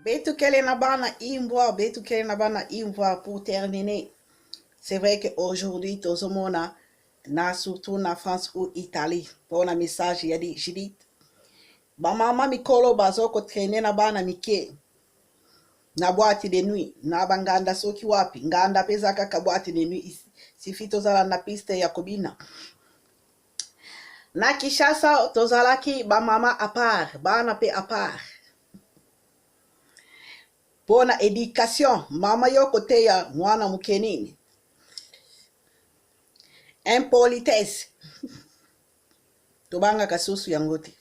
Betu kele na bana imboa, betu kele na bana imboa pour terminer. C'est vrai qu'aujourd'hui, tout le monde surtout en France ou Italie, pour un message, il y a dit, j'ai dit, ba mama mikolo bazoko traîner na bana mike, na boîte de nuit, na banganda soki wapi, nganda pesa kaka boîte de nuit, sifi tozala na piste ya kobina. Na Kishasa, tozalaki ba mama à part, bana pe à part. Pour na éducation, mama yo kote ya mwana mukenini. Impolitesse. Tobanga kasusu yangote.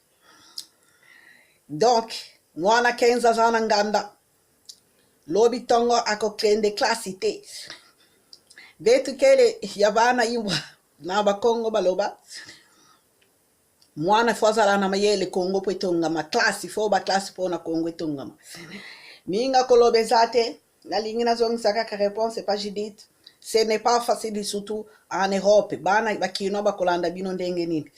Donc, mwana kenza zana nganda. Lobi tongo ako klende klasite. Betu kele yabana imwa na bakongo baloba. Mwana fwazala na mayele Kongo pwetonga ma klasi fo ba klasi po na Kongo etonga ma. Minga kolobe zate na lingina zongi saka ka réponse pas jidit. Ce n'est pas facile surtout en Europe. Bana bakino bakolanda bino ndenge nini.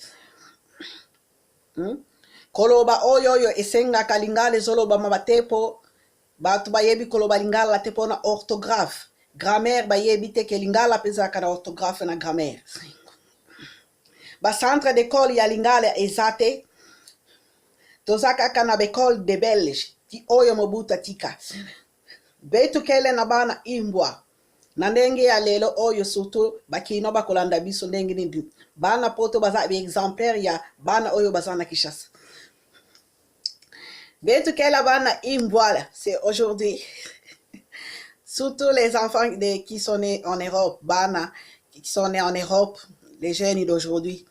Koloba oyo esenga kalingale zoloba mabatepo batu bayebi koloba lingala tepo na orthographe. Grammaire bayebi te ke lingala pesa kana orthographe na grammaire. Ba centre d'école ya lingala ezate. Tozaka kana bekol de Belge. Ti oyo mobuta tika. Betu kele na bana imbwa. Na ndenge ya lelo oyo surtout bakino bakolanda biso ndenge nini. Bana poto baza exemplaire ya bana oyo bazana Kishasa. Betu kele bana imbwa, c'est aujourd'hui. Surtout les enfants qui sont nés en Europe, bana qui sont nés en Europe, les jeunes d'aujourd'hui.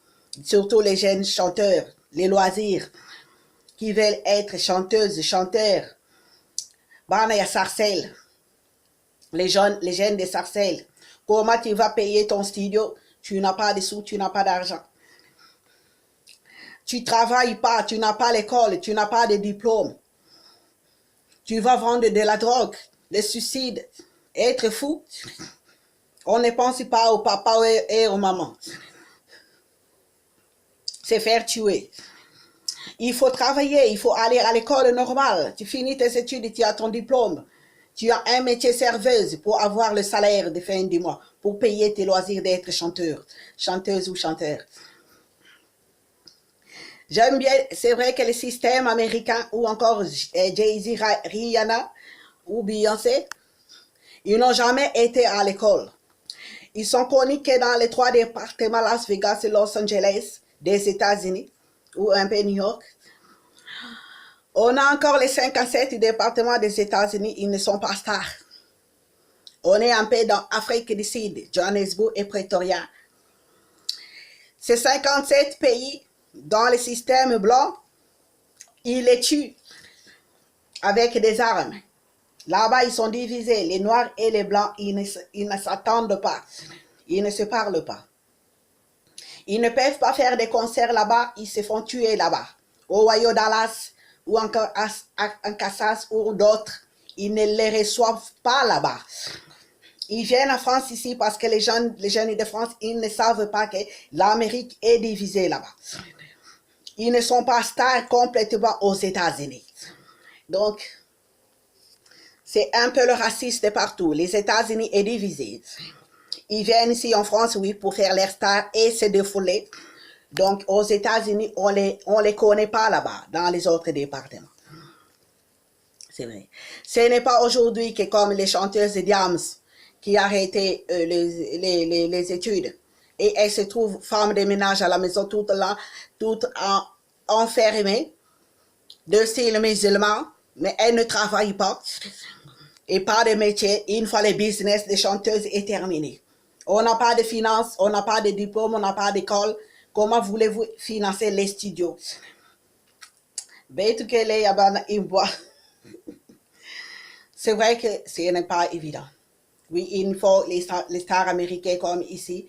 Surtout les jeunes chanteurs, les loisirs, qui veulent être chanteuses, chanteurs. Bana ya Sarcelles. Les jeunes de Sarcelles. Comment tu vas payer ton studio? Tu n'as pas de sous, tu n'as pas d'argent. Tu travailles pas, tu n'as pas l'école, tu n'as pas de diplôme. Tu vas vendre de la drogue, le suicide, être fou. On ne pense pas au papa et aux mamans. C'est faire tuer. Il faut travailler, il faut aller à l'école normale. Tu finis tes études, tu as ton diplôme. Tu as un métier serveuse pour avoir le salaire de fin du mois, pour payer tes loisirs d'être chanteuse ou chanteur. J'aime bien, c'est vrai que le système américain ou encore Jay-Z, Rihanna ou Beyoncé, ils n'ont jamais été à l'école. Ils sont connus que dans les 3 départements, Las Vegas et Los Angeles, des États-Unis, ou un peu New York. On a encore les 57 départements des États-Unis, ils ne sont pas stars. On est un peu dans l'Afrique du Sud, Johannesburg et Pretoria. Ces 57 pays, dans le système blanc, ils les tuent avec des armes. Là-bas, ils sont divisés. Les noirs et les blancs, ils ne s'attendent pas. Ils ne se parlent pas. Ils ne peuvent pas faire des concerts là-bas. Ils se font tuer là-bas. Au Ohio, Dallas, ou encore en Kansas ou d'autres, ils ne les reçoivent pas là-bas. Ils viennent en France ici parce que les jeunes de France, ils ne savent pas que l'Amérique est divisée là-bas. Ils ne sont pas stars complètement aux États-Unis. Donc, c'est un peu le racisme partout. Les États-Unis est divisé. Ils viennent ici en France, oui, pour faire leur star et se défouler. Donc, aux États-Unis, on les connaît pas là-bas, dans les autres départements. C'est vrai. Ce n'est pas aujourd'hui que comme les chanteuses de Diams qui arrêtaient les études et elles se trouvent femmes de ménage à la maison toutes enfermées de style musulman, mais elles ne travaillent pas et pas de métier. Une fois le business des chanteuses est terminé. On n'a pas de finances, on n'a pas de diplôme, on n'a pas d'école. Comment voulez-vous financer les studios? C'est vrai que ce n'est pas évident. Oui, il faut les stars américains comme ici,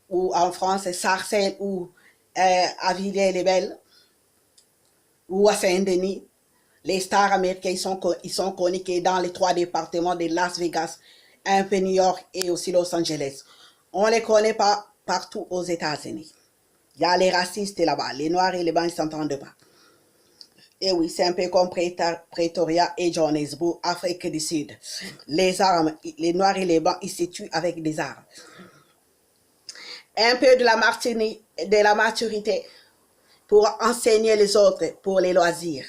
ou en France, Sarcelles, ou à Villers-les-Belles, ou à Saint-Denis. Les stars américains, ils sont connus que dans les 3 départements de Las Vegas, un peu New York et aussi Los Angeles. On ne les connaît pas partout aux États-Unis. Il y a les racistes là-bas, les noirs et les blancs ne s'entendent pas. Et oui, c'est un peu comme Pretoria et Johannesburg, Afrique du Sud. Les armes, les noirs et les blancs, ils se tuent avec des armes. Un peu de la maturité pour enseigner les autres, pour les loisirs.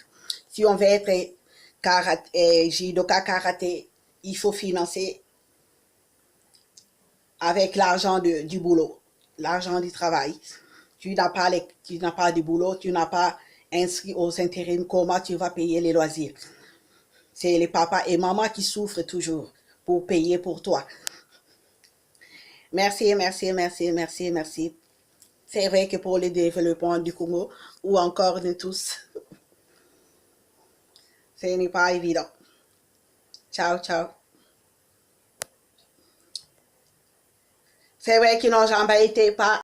Si on veut être judoka karaté, il faut financer avec l'argent du boulot, l'argent du travail. Tu n'as pas de boulot, tu n'as pas inscrit aux intérims, comment tu vas payer les loisirs? C'est les papas et maman qui souffrent toujours pour payer pour toi. Merci, merci, merci, merci, merci. C'est vrai que pour le développement du Congo, ou encore de tous, ce n'est pas évident. Ciao, ciao. C'est vrai qu'ils n'ont jamais été pas